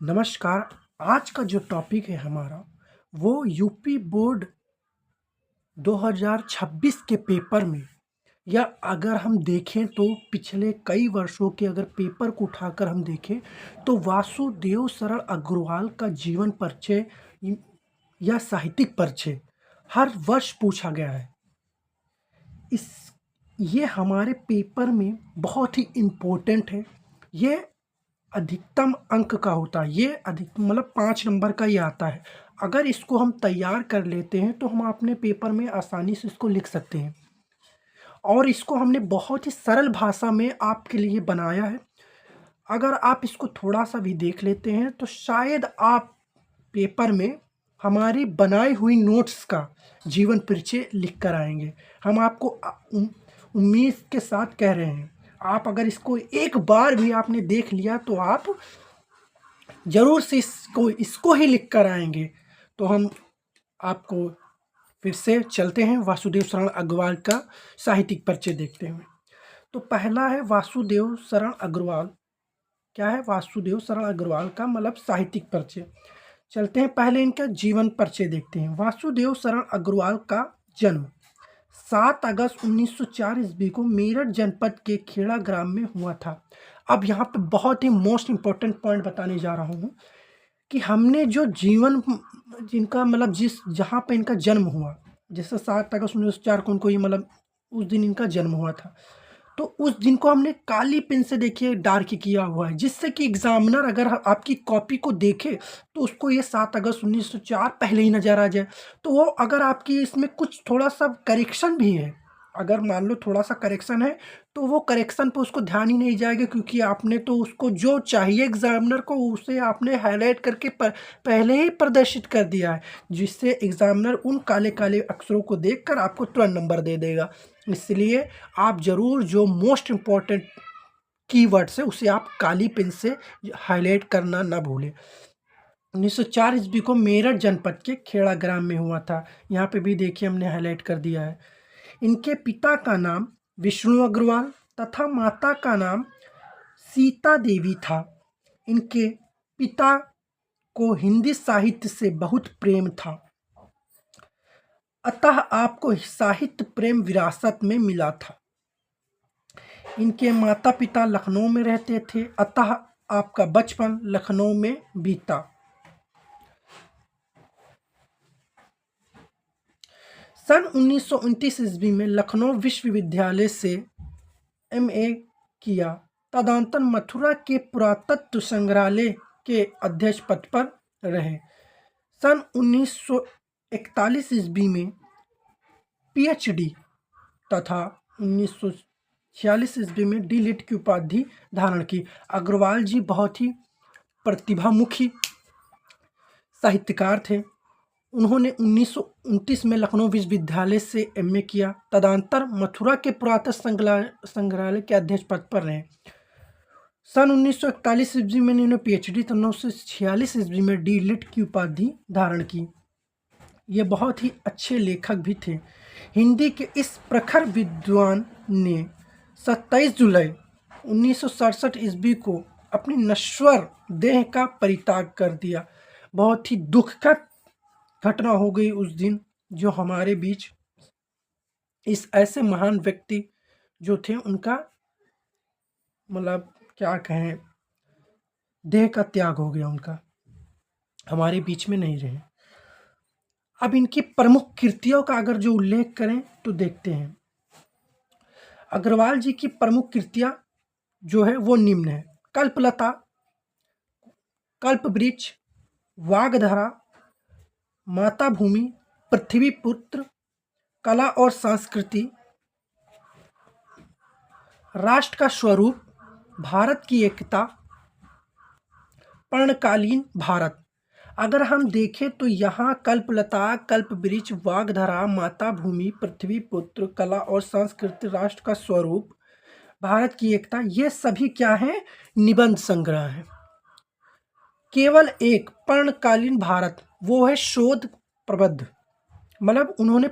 नमस्कार। आज का जो टॉपिक है हमारा वो यूपी बोर्ड 2026 के पेपर में, या अगर हम देखें तो पिछले कई वर्षों के अगर पेपर को उठाकर हम देखें तो वासुदेव शरण अग्रवाल का जीवन परिचय या साहित्यिक परिचय हर वर्ष पूछा गया है। इस ये हमारे पेपर में बहुत ही इम्पोर्टेंट है। ये अधिकतम अंक का होता है, ये अधिक मतलब 5 नंबर का ही आता है। अगर इसको हम तैयार कर लेते हैं तो हम अपने पेपर में आसानी से इसको लिख सकते हैं, और इसको हमने बहुत ही सरल भाषा में आपके लिए बनाया है। अगर आप इसको थोड़ा सा भी देख लेते हैं तो शायद आप पेपर में हमारी बनाई हुई नोट्स का जीवन परिचय लिख कर आएंगे। हम आपको उम्मीद के साथ कह रहे हैं, आप अगर इसको एक बार भी आपने देख लिया तो आप ज़रूर से इसको ही लिख कर आएंगे। तो हम आपको फिर से चलते हैं वासुदेव शरण अग्रवाल का साहित्यिक परिचय देखते हुए। तो पहला है वासुदेव शरण अग्रवाल। क्या है वासुदेव शरण अग्रवाल का मतलब साहित्यिक परिचय। चलते हैं पहले इनका जीवन परिचय देखते हैं। वासुदेव शरण अग्रवाल का जन्म 7 अगस्त 1904 ईस्वी को मेरठ जनपद के खेड़ा ग्राम में हुआ था। अब यहाँ पे बहुत ही मोस्ट इम्पोर्टेंट पॉइंट बताने जा रहा हूँ कि हमने जो जीवन जिनका मतलब जहाँ पे इनका जन्म हुआ, जैसे 7 अगस्त 1904 को उनको ये मतलब उस दिन इनका जन्म हुआ था, तो उस दिन को हमने काली पेन से देखिए डार्क किया हुआ है, जिससे कि एग्जामिनर अगर आपकी कॉपी को देखे तो उसको ये 7 अगस्त 1904 पहले ही नज़र आ जाए। तो वो अगर आपकी इसमें कुछ थोड़ा सा करेक्शन भी है, अगर मान लो थोड़ा सा करेक्शन है तो वो करेक्शन पे उसको ध्यान ही नहीं जाएगा, क्योंकि आपने तो उसको जो चाहिए एग्जामिनर को उसे आपने हाईलाइट करके पहले ही प्रदर्शित कर दिया है, जिससे एग्जामिनर उन काले काले अक्षरों को देखकर आपको तुरंत नंबर दे देगा। इसलिए आप ज़रूर जो मोस्ट इम्पॉर्टेंट कीवर्ड्स है उसे आप काली पेन से हाईलाइट करना ना भूलें। 1904 ईस्वी को मेरठ जनपद के खेड़ा ग्राम में हुआ था। यहाँ पे भी देखिए हमने हाईलाइट कर दिया है। इनके पिता का नाम विष्णु अग्रवाल तथा माता का नाम सीता देवी था। इनके पिता को हिंदी साहित्य से बहुत प्रेम था, अतः आपको साहित्य प्रेम विरासत में मिला था। इनके माता पिता लखनऊ में रहते थे, अतः आपका बचपन लखनऊ में बीता। सन 1929 ईस्वी में लखनऊ विश्वविद्यालय से MA किया। तदनंतर मथुरा के पुरातत्व संग्रहालय के अध्यक्ष पद पर रहे। सन 1941 ईस्वी में PhD तथा 1946 ईस्वी में D.Litt की उपाधि धारण की। अग्रवाल जी बहुत ही प्रतिभामुखी साहित्यकार थे। उन्होंने 1929 में लखनऊ विश्वविद्यालय से MA किया। तदनंतर मथुरा के पुरातत्व संग्रहालय के अध्यक्ष पद पर रहे। सन 1941 ईस्वी में इन्होंने PhD तो 1946 ईस्वी में D.Litt की उपाधि धारण की। ये बहुत ही अच्छे लेखक भी थे। हिंदी के इस प्रखर विद्वान ने 27 जुलाई 1967 ईस्वी को अपनी नश्वर देह का परित्याग कर दिया। बहुत ही दुखद घटना हो गई उस दिन, जो हमारे बीच इस ऐसे महान व्यक्ति जो थे उनका मतलब क्या कहें, देह का त्याग हो गया, उनका हमारे बीच में नहीं रहे। अब इनकी प्रमुख कृतियों का अगर जो उल्लेख करें तो देखते हैं। अग्रवाल जी की प्रमुख कृतियां जो है वो निम्न है: कल्पलता, कल्पवृक्ष, वागधरा, माताभूमि, पृथ्वीपुत्र, कला और संस्कृति, राष्ट्र का स्वरूप, भारत की एकता, पर्णकालीन भारत। अगर हम देखें तो यहाँ कल्पलता, कल्पवृक्ष, वागधरा, माताभूमि, पृथ्वीपुत्र, कला और संस्कृति, राष्ट्र का स्वरूप, भारत की एकता, ये सभी क्या है? निबंध संग्रह है। केवल एक पर्णकालीन भारत वो है शोध प्रबंध, मतलब उन्होंने